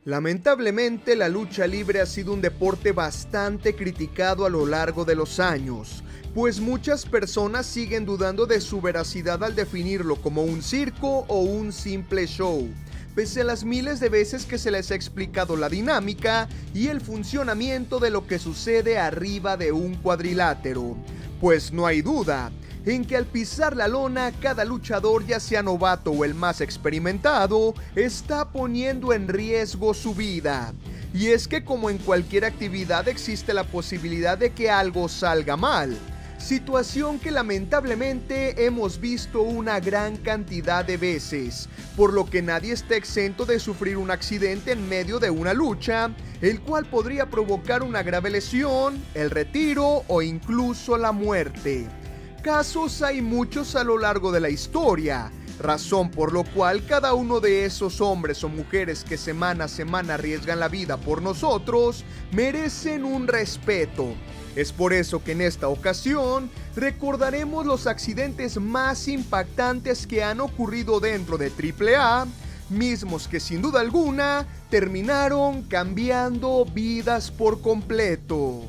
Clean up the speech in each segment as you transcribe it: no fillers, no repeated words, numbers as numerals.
Lamentablemente, la lucha libre ha sido un deporte bastante criticado a lo largo de los años, pues muchas personas siguen dudando de su veracidad al definirlo como un circo o un simple show, pese a las miles de veces que se les ha explicado la dinámica y el funcionamiento de lo que sucede arriba de un cuadrilátero. Pues no hay duda en que al pisar la lona, cada luchador, ya sea novato o el más experimentado, está poniendo en riesgo su vida. Y es que, como en cualquier actividad, existe la posibilidad de que algo salga mal, situación que lamentablemente hemos visto una gran cantidad de veces, por lo que nadie está exento de sufrir un accidente en medio de una lucha, el cual podría provocar una grave lesión, el retiro o incluso la muerte. Casos hay muchos a lo largo de la historia, razón por lo cual cada uno de esos hombres o mujeres que semana a semana arriesgan la vida por nosotros merecen un respeto. Es por eso que en esta ocasión recordaremos los accidentes más impactantes que han ocurrido dentro de AAA, mismos que sin duda alguna terminaron cambiando vidas por completo.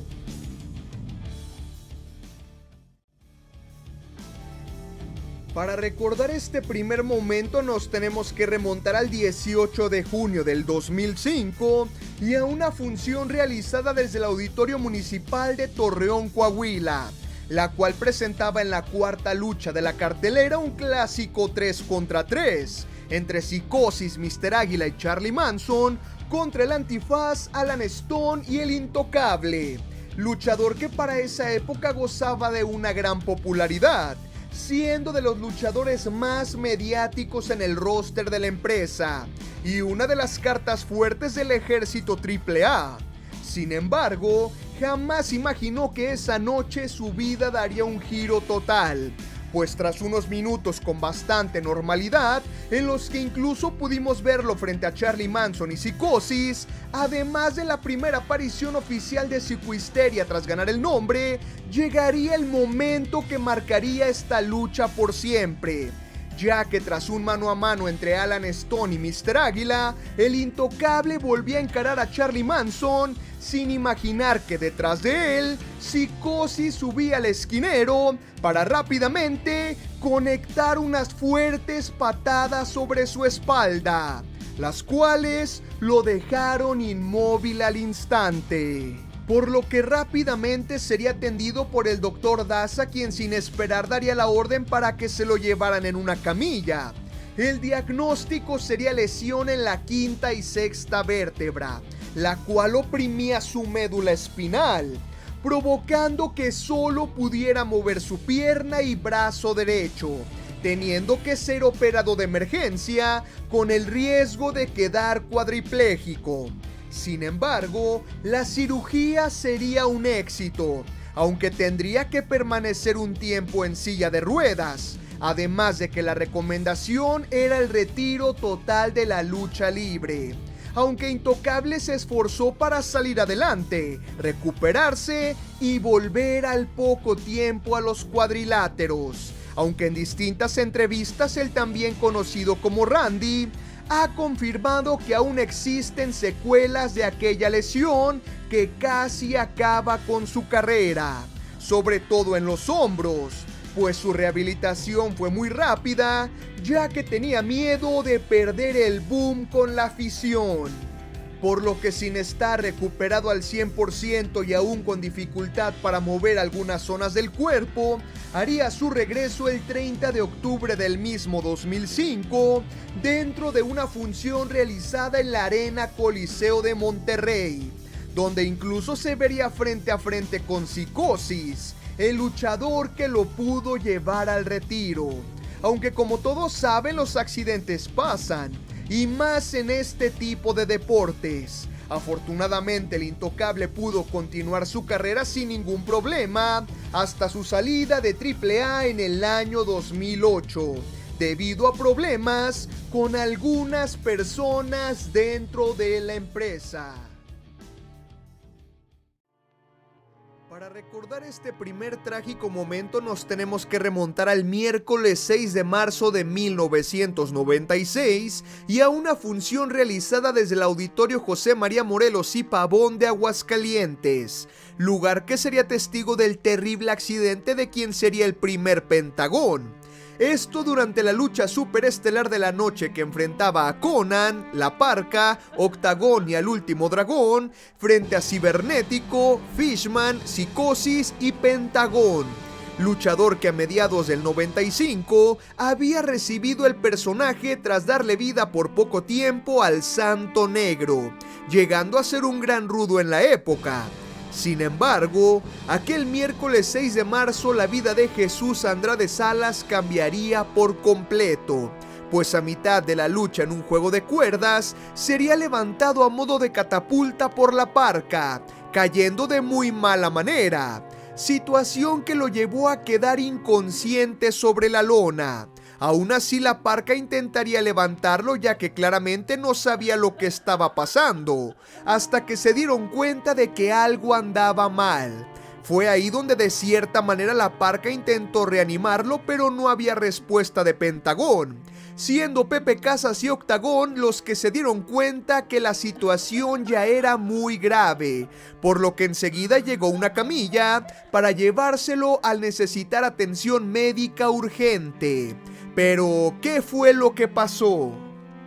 Para recordar este primer momento nos tenemos que remontar al 18 de junio del 2005 y a una función realizada desde el Auditorio Municipal de Torreón, Coahuila, la cual presentaba en la cuarta lucha de la cartelera un clásico 3 contra 3 entre Psicosis, Mr. Águila y Charlie Manson contra el Antifaz, Alan Stone y el Intocable, luchador que para esa época gozaba de una gran popularidad, siendo de los luchadores más mediáticos en el roster de la empresa y una de las cartas fuertes del ejército AAA. Sin embargo, jamás imaginó que esa noche su vida daría un giro total, pues tras unos minutos con bastante normalidad, en los que incluso pudimos verlo frente a Charlie Manson y Psicosis, además de la primera aparición oficial de Psicohisteria tras ganar el nombre, llegaría el momento que marcaría esta lucha por siempre, ya que tras un mano a mano entre Alan Stone y Mr. Águila, el Intocable volvía a encarar a Charlie Manson, sin imaginar que detrás de él, Psicosis subía al esquinero para rápidamente conectar unas fuertes patadas sobre su espalda, las cuales lo dejaron inmóvil al instante, por lo que rápidamente sería atendido por el Dr. Daza, quien sin esperar daría la orden para que se lo llevaran en una camilla. El diagnóstico sería lesión en la quinta y sexta vértebra, la cual oprimía su médula espinal, provocando que solo pudiera mover su pierna y brazo derecho, teniendo que ser operado de emergencia con el riesgo de quedar cuadripléjico. Sin embargo, la cirugía sería un éxito, aunque tendría que permanecer un tiempo en silla de ruedas, además de que la recomendación era el retiro total de la lucha libre. Aunque Intocable se esforzó para salir adelante, recuperarse y volver al poco tiempo a los cuadriláteros, aunque en distintas entrevistas el también conocido como Randy ha confirmado que aún existen secuelas de aquella lesión que casi acaba con su carrera, sobre todo en los hombros, pues su rehabilitación fue muy rápida, ya que tenía miedo de perder el boom con la afición, por lo que sin estar recuperado al 100% y aún con dificultad para mover algunas zonas del cuerpo, haría su regreso el 30 de octubre del mismo 2005 dentro de una función realizada en la Arena Coliseo de Monterrey, donde incluso se vería frente a frente con Psicosis, el luchador que lo pudo llevar al retiro. Aunque como todos saben, los accidentes pasan, y más en este tipo de deportes. Afortunadamente el Intocable pudo continuar su carrera sin ningún problema hasta su salida de AAA en el año 2008, debido a problemas con algunas personas dentro de la empresa. Para recordar este primer trágico momento nos tenemos que remontar al miércoles 6 de marzo de 1996 y a una función realizada desde el Auditorio José María Morelos y Pavón de Aguascalientes, lugar que sería testigo del terrible accidente de quien sería el primer Pentagón. Esto durante la lucha superestelar de la noche que enfrentaba a Conan, La Parca, Octagón y al Último Dragón frente a Cibernético, Fishman, Psicosis y Pentagón, luchador que a mediados del 95 había recibido el personaje tras darle vida por poco tiempo al Santo Negro, llegando a ser un gran rudo en la época. Sin embargo, aquel miércoles 6 de marzo la vida de Jesús Andrade Salas cambiaría por completo, pues a mitad de la lucha en un juego de cuerdas sería levantado a modo de catapulta por La Parca, cayendo de muy mala manera, situación que lo llevó a quedar inconsciente sobre la lona. Aún así, La Parca intentaría levantarlo, ya que claramente no sabía lo que estaba pasando, hasta que se dieron cuenta de que algo andaba mal. Fue ahí donde de cierta manera La Parca intentó reanimarlo, pero no había respuesta de Pentagón, siendo Pepe Casas y Octagón los que se dieron cuenta que la situación ya era muy grave, por lo que enseguida llegó una camilla para llevárselo al necesitar atención médica urgente. Pero, ¿qué fue lo que pasó?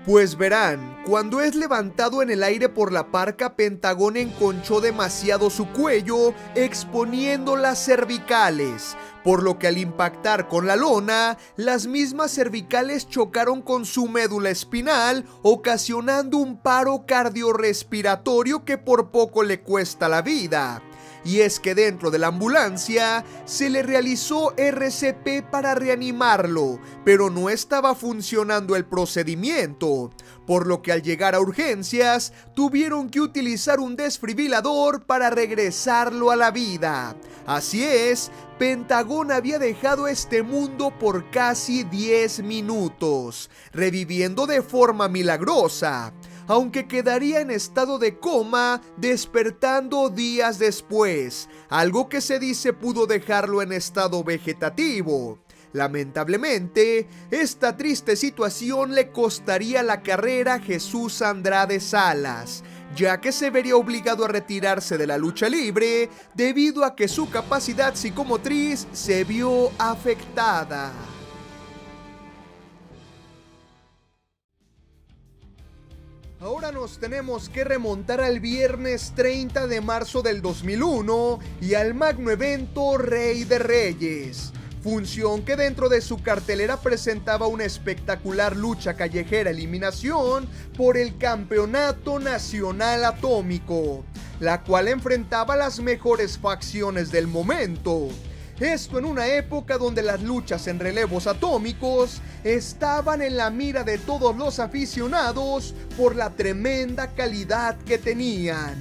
Pues verán, cuando es levantado en el aire por La Parca, Pentagón enconchó demasiado su cuello, exponiendo las cervicales, por lo que al impactar con la lona, las mismas cervicales chocaron con su médula espinal, ocasionando un paro cardiorrespiratorio que por poco le cuesta la vida. Y es que dentro de la ambulancia se le realizó RCP para reanimarlo, pero no estaba funcionando el procedimiento, por lo que al llegar a urgencias tuvieron que utilizar un desfibrilador para regresarlo a la vida. Así es, Pentagón había dejado este mundo por casi 10 minutos, reviviendo de forma milagrosa, aunque quedaría en estado de coma despertando días después, algo que se dice pudo dejarlo en estado vegetativo. Lamentablemente, esta triste situación le costaría la carrera a Jesús Andrade Salas, ya que se vería obligado a retirarse de la lucha libre debido a que su capacidad psicomotriz se vio afectada. Ahora nos tenemos que remontar al viernes 30 de marzo del 2001 y al magno evento Rey de Reyes, función que dentro de su cartelera presentaba una espectacular lucha callejera eliminación por el Campeonato Nacional Atómico, la cual enfrentaba las mejores facciones del momento. Esto en una época donde las luchas en relevos atómicos estaban en la mira de todos los aficionados por la tremenda calidad que tenían.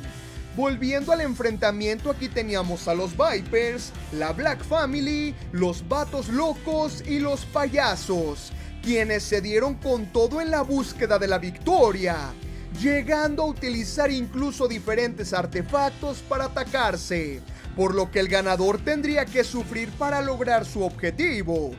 Volviendo al enfrentamiento, aquí teníamos a los Vipers, la Black Family, los Vatos Locos y los Payasos, quienes se dieron con todo en la búsqueda de la victoria, llegando a utilizar incluso diferentes artefactos para atacarse, por lo que el ganador tendría que sufrir para lograr su objetivo.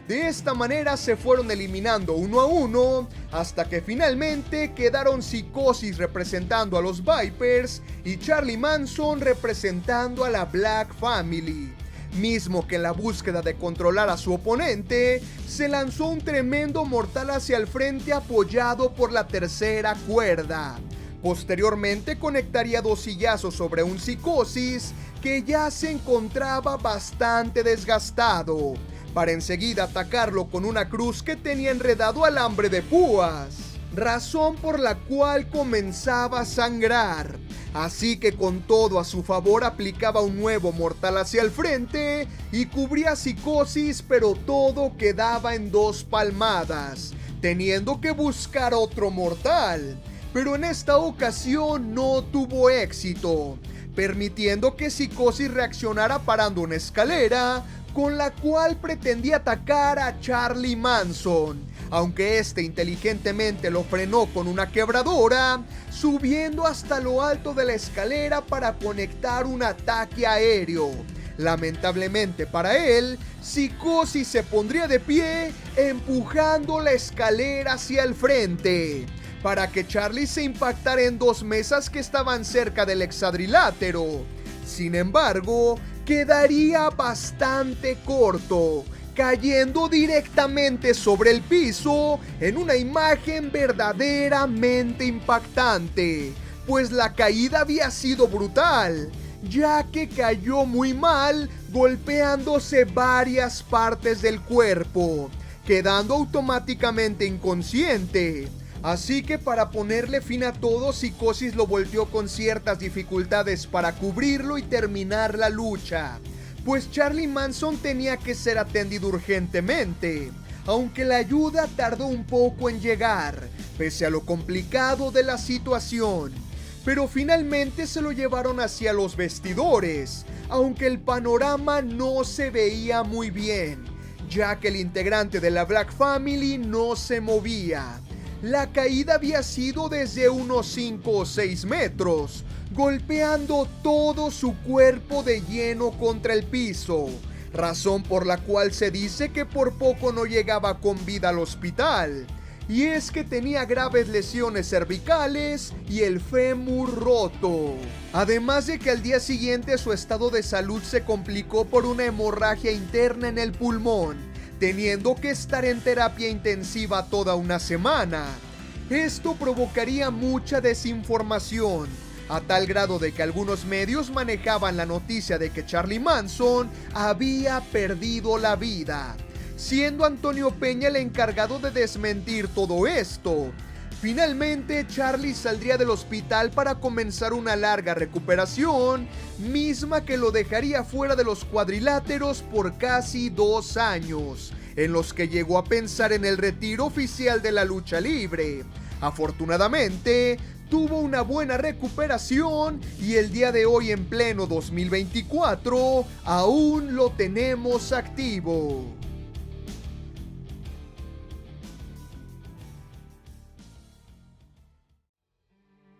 De esta manera se fueron eliminando uno a uno, hasta que finalmente quedaron Psicosis representando a los Vipers y Charlie Manson representando a la Black Family, mismo que en la búsqueda de controlar a su oponente, se lanzó un tremendo mortal hacia el frente apoyado por la tercera cuerda. Posteriormente conectaría dos sillazos sobre un Psicosis que ya se encontraba bastante desgastado, para enseguida atacarlo con una cruz que tenía enredado alambre de púas, razón por la cual comenzaba a sangrar. Así que con todo a su favor aplicaba un nuevo mortal hacia el frente y cubría a Psicosis, pero todo quedaba en 2 palmadas, teniendo que buscar otro mortal. Pero en esta ocasión no tuvo éxito, permitiendo que Psicosis reaccionara parando una escalera con la cual pretendía atacar a Charlie Manson, aunque este inteligentemente lo frenó con una quebradora, subiendo hasta lo alto de la escalera para conectar un ataque aéreo. Lamentablemente para él, Psicosis se pondría de pie, empujando la escalera hacia el frente, para que Charlie se impactara en dos mesas que estaban cerca del hexadrilátero. Sin embargo, quedaría bastante corto, cayendo directamente sobre el piso en una imagen verdaderamente impactante, pues la caída había sido brutal, ya que cayó muy mal, golpeándose varias partes del cuerpo, quedando automáticamente inconsciente. Así que para ponerle fin a todo, Psicosis lo volteó con ciertas dificultades para cubrirlo y terminar la lucha, pues Charlie Manson tenía que ser atendido urgentemente, aunque la ayuda tardó un poco en llegar, pese a lo complicado de la situación. Pero finalmente se lo llevaron hacia los vestidores, aunque el panorama no se veía muy bien, ya que el integrante de la Black Family no se movía. La caída había sido desde unos 5 o 6 metros, golpeando todo su cuerpo de lleno contra el piso, razón por la cual se dice que por poco no llegaba con vida al hospital. Y es que tenía graves lesiones cervicales y el fémur roto. Además de que al día siguiente su estado de salud se complicó por una hemorragia interna en el pulmón, teniendo que estar en terapia intensiva toda una semana. Esto provocaría mucha desinformación, a tal grado de que algunos medios manejaban la noticia de que Charlie Manson había perdido la vida, siendo Antonio Peña el encargado de desmentir todo esto. Finalmente, Charlie saldría del hospital para comenzar una larga recuperación, misma que lo dejaría fuera de los cuadriláteros por casi 2 años, en los que llegó a pensar en el retiro oficial de la lucha libre. Afortunadamente, tuvo una buena recuperación y el día de hoy, en pleno 2024, aún lo tenemos activo.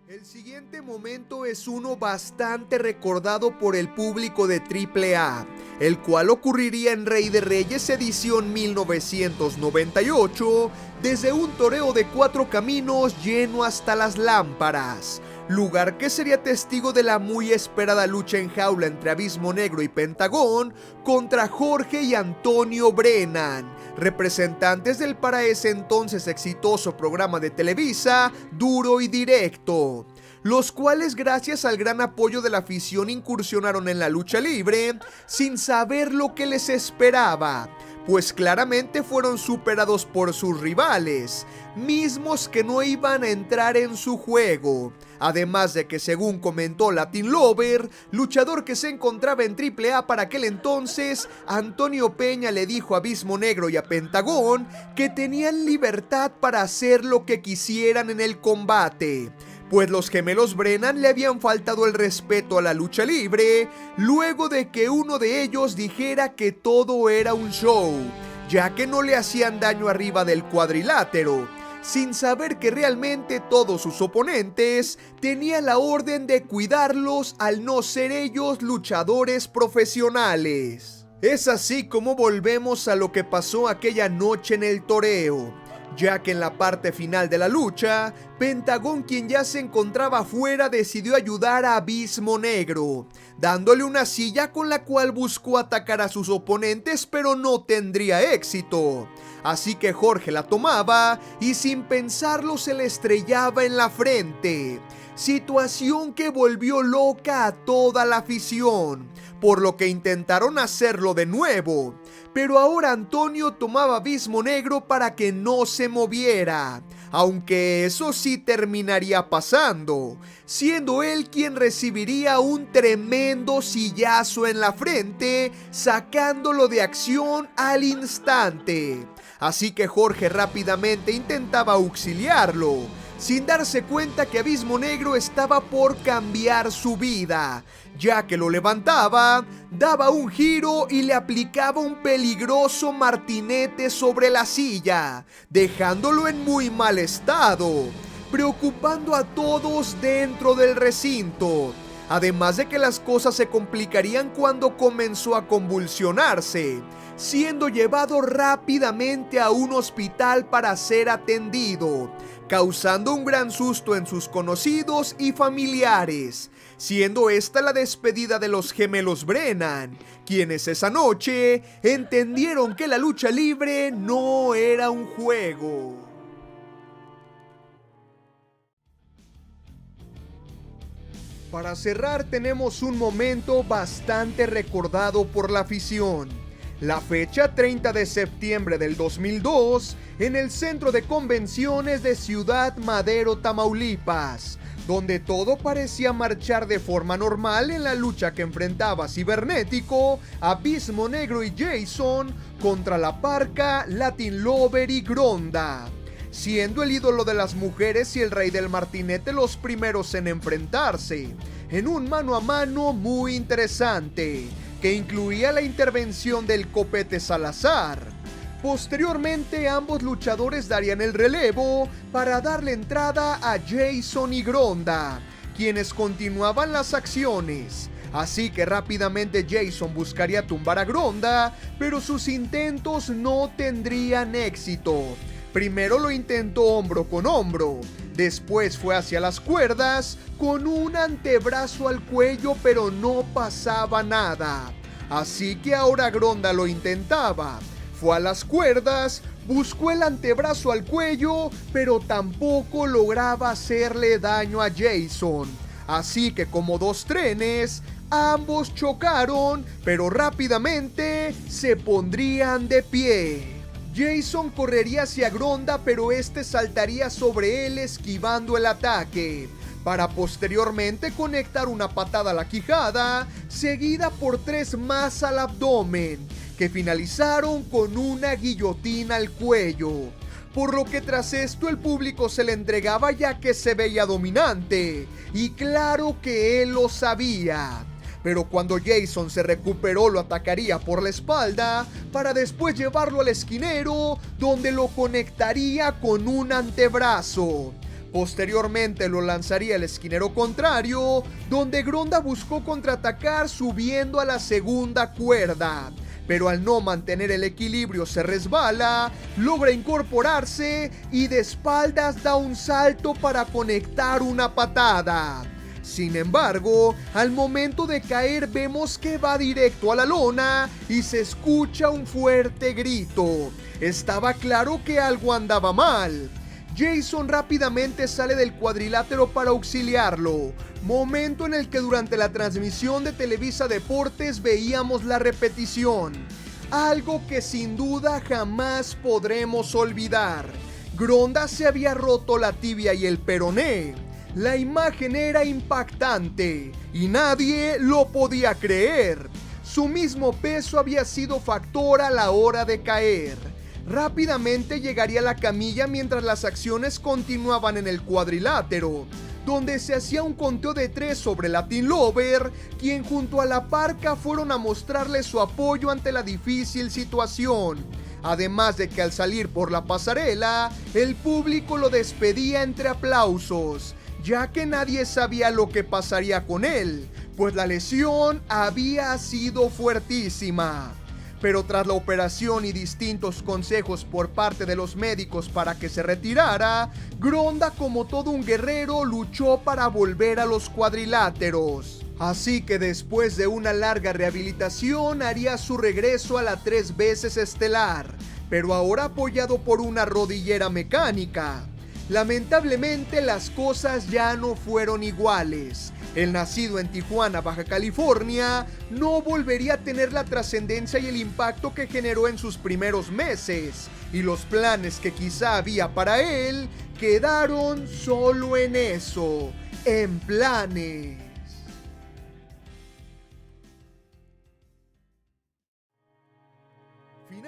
El siguiente momento es uno bastante recordado por el público de AAA, el cual ocurriría en Rey de Reyes edición 1998, desde un toreo de 4 caminos lleno hasta las lámparas, lugar que sería testigo de la muy esperada lucha en jaula entre Abismo Negro y Pentagón contra Jorge y Antonio Brennan, representantes del para ese entonces exitoso programa de Televisa Duro y Directo, los cuales gracias al gran apoyo de la afición incursionaron en la lucha libre sin saber lo que les esperaba, pues claramente fueron superados por sus rivales, mismos que no iban a entrar en su juego. Además de que, según comentó Latin Lover, luchador que se encontraba en AAA para aquel entonces, Antonio Peña le dijo a Abismo Negro y a Pentagón que tenían libertad para hacer lo que quisieran en el combate, pues los gemelos Brennan le habían faltado el respeto a la lucha libre luego de que uno de ellos dijera que todo era un show, ya que no le hacían daño arriba del cuadrilátero, sin saber que realmente todos sus oponentes tenían la orden de cuidarlos al no ser ellos luchadores profesionales. Es así como volvemos a lo que pasó aquella noche en el toreo, ya que en la parte final de la lucha, Pentagón, quien ya se encontraba afuera, decidió ayudar a Abismo Negro, dándole una silla con la cual buscó atacar a sus oponentes, pero no tendría éxito. Así que Jorge la tomaba y sin pensarlo se le estrellaba en la frente, situación que volvió loca a toda la afición, por lo que intentaron hacerlo de nuevo, pero ahora Antonio tomaba a Abismo Negro para que no se moviera, aunque eso sí terminaría pasando, siendo él quien recibiría un tremendo sillazo en la frente, sacándolo de acción al instante. Así que Jorge rápidamente intentaba auxiliarlo, sin darse cuenta que Abismo Negro estaba por cambiar su vida, ya que lo levantaba, daba un giro y le aplicaba un peligroso martinete sobre la silla, dejándolo en muy mal estado, preocupando a todos dentro del recinto. Además de que las cosas se complicarían cuando comenzó a convulsionarse, siendo llevado rápidamente a un hospital para ser atendido, causando un gran susto en sus conocidos y familiares, siendo esta la despedida de los gemelos Brennan, quienes esa noche entendieron que la lucha libre no era un juego. Para cerrar, tenemos un momento bastante recordado por la afición. La fecha 30 de septiembre del 2002 en el Centro de Convenciones de Ciudad Madero, Tamaulipas, donde todo parecía marchar de forma normal en la lucha que enfrentaba Cibernético, Abismo Negro y Jason contra La Parca, Latin Lover y Gronda, siendo el ídolo de las mujeres y el rey del martinete los primeros en enfrentarse, en un mano a mano muy interesante, que incluía la intervención del Copete Salazar. Posteriormente, ambos luchadores darían el relevo para darle entrada a Jason y Gronda, quienes continuaban las acciones. Así que rápidamente Jason buscaría tumbar a Gronda, pero sus intentos no tendrían éxito. Primero lo intentó hombro con hombro, después fue hacia las cuerdas con un antebrazo al cuello, pero no pasaba nada. Así que ahora Gronda lo intentaba. Fue a las cuerdas, buscó el antebrazo al cuello, pero tampoco lograba hacerle daño a Jason. Así que como dos trenes, ambos chocaron, pero rápidamente se pondrían de pie. Jason correría hacia Gronda, pero este saltaría sobre él esquivando el ataque, para posteriormente conectar una patada a la quijada, seguida por 3 más al abdomen, que finalizaron con una guillotina al cuello. Por lo que tras esto el público se le entregaba, ya que se veía dominante, y claro que él lo sabía. Pero cuando Jason se recuperó, lo atacaría por la espalda para después llevarlo al esquinero, donde lo conectaría con un antebrazo. Posteriormente lo lanzaría al esquinero contrario, donde Gronda buscó contraatacar subiendo a la segunda cuerda, pero al no mantener el equilibrio se resbala, logra incorporarse y de espaldas da un salto para conectar una patada. Sin embargo, al momento de caer vemos que va directo a la lona y se escucha un fuerte grito. Estaba claro que algo andaba mal. Jason rápidamente sale del cuadrilátero para auxiliarlo, momento en el que durante la transmisión de Televisa Deportes veíamos la repetición, algo que sin duda jamás podremos olvidar. Gronda se había roto la tibia y el peroné. La imagen era impactante y nadie lo podía creer. Su mismo peso había sido factor a la hora de caer. Rápidamente llegaría a la camilla mientras las acciones continuaban en el cuadrilátero, donde se hacía un conteo de 3 sobre Latin Lover, quien junto a La Parca fueron a mostrarle su apoyo ante la difícil situación. Además de que al salir por la pasarela, el público lo despedía entre aplausos, ya que nadie sabía lo que pasaría con él, pues la lesión había sido fuertísima. Pero tras la operación y distintos consejos por parte de los médicos para que se retirara, Gronda, como todo un guerrero, luchó para volver a los cuadriláteros. Así que después de una larga rehabilitación haría su regreso a la 3 veces estelar, pero ahora apoyado por una rodillera mecánica. Lamentablemente las cosas ya no fueron iguales. El nacido en Tijuana, Baja California, no volvería a tener la trascendencia y el impacto que generó en sus primeros meses, y los planes que quizá había para él quedaron solo en eso, en planes.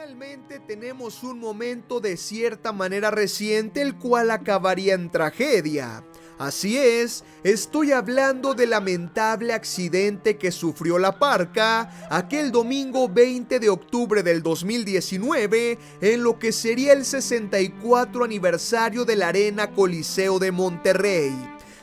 Finalmente tenemos un momento de cierta manera reciente, el cual acabaría en tragedia. Así es, estoy hablando del lamentable accidente que sufrió la Parca aquel domingo 20 de octubre del 2019 en lo que sería el 64 aniversario de la Arena Coliseo de Monterrey,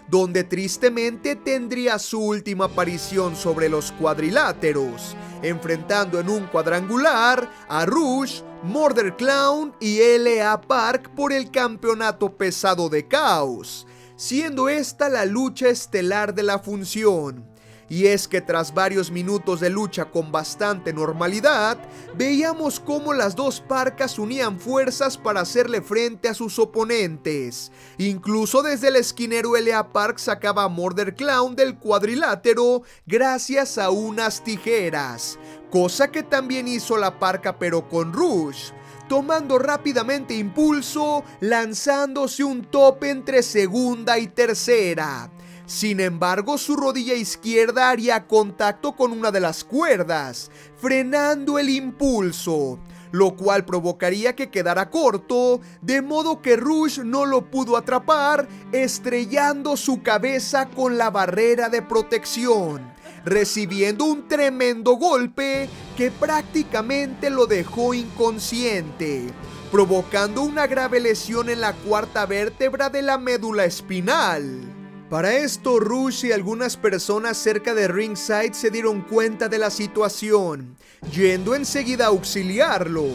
donde tristemente tendría su última aparición sobre los cuadriláteros, enfrentando en un cuadrangular a Rush, Murder Clown y LA Park por el campeonato pesado de Caos, siendo esta la lucha estelar de la función. Y es que tras varios minutos de lucha con bastante normalidad, veíamos cómo las dos Parcas unían fuerzas para hacerle frente a sus oponentes. Incluso desde el esquinero LA Park sacaba a Murder Clown del cuadrilátero gracias a unas tijeras, cosa que también hizo la Parca pero con Rush, tomando rápidamente impulso, lanzándose un tope entre segunda y tercera. Sin embargo, su rodilla izquierda haría contacto con una de las cuerdas, frenando el impulso, lo cual provocaría que quedara corto, de modo que Rush no lo pudo atrapar, estrellando su cabeza con la barrera de protección, recibiendo un tremendo golpe que prácticamente lo dejó inconsciente, provocando una grave lesión en la cuarta vértebra de la médula espinal. Para esto, Rush y algunas personas cerca de ringside se dieron cuenta de la situación, yendo enseguida a auxiliarlo,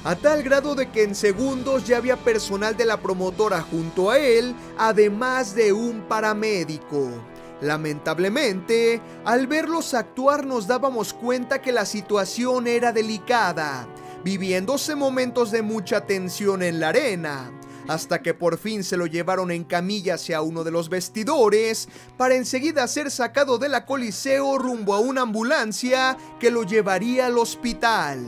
a tal grado de que en segundos ya había personal de la promotora junto a él, además de un paramédico. Lamentablemente, al verlos actuar nos dábamos cuenta que la situación era delicada, viviéndose momentos de mucha tensión en la arena, hasta que por fin se lo llevaron en camilla hacia uno de los vestidores para enseguida ser sacado de la Coliseo rumbo a una ambulancia que lo llevaría al hospital.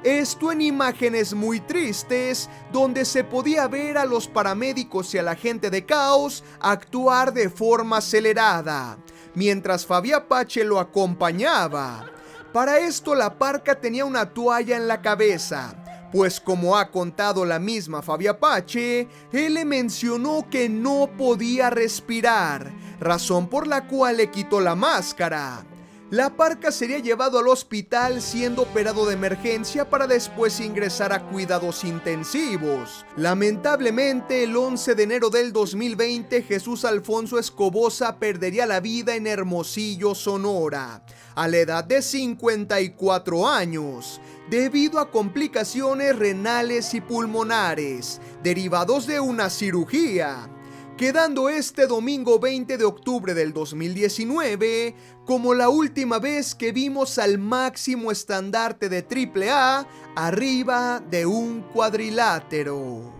Esto en imágenes muy tristes, donde se podía ver a los paramédicos y a la gente de Caos actuar de forma acelerada, mientras Fabi Apache lo acompañaba. Para esto la Parca tenía una toalla en la cabeza, pues como ha contado la misma Fabi Apache, él le mencionó que no podía respirar, razón por la cual le quitó la máscara. La Parca sería llevado al hospital siendo operado de emergencia para después ingresar a cuidados intensivos. Lamentablemente, el 11 de enero del 2020, Jesús Alfonso Escobosa perdería la vida en Hermosillo, Sonora, a la edad de 54 años, debido a complicaciones renales y pulmonares, derivados de una cirugía, quedando este domingo 20 de octubre del 2019 como la última vez que vimos al máximo estandarte de AAA arriba de un cuadrilátero.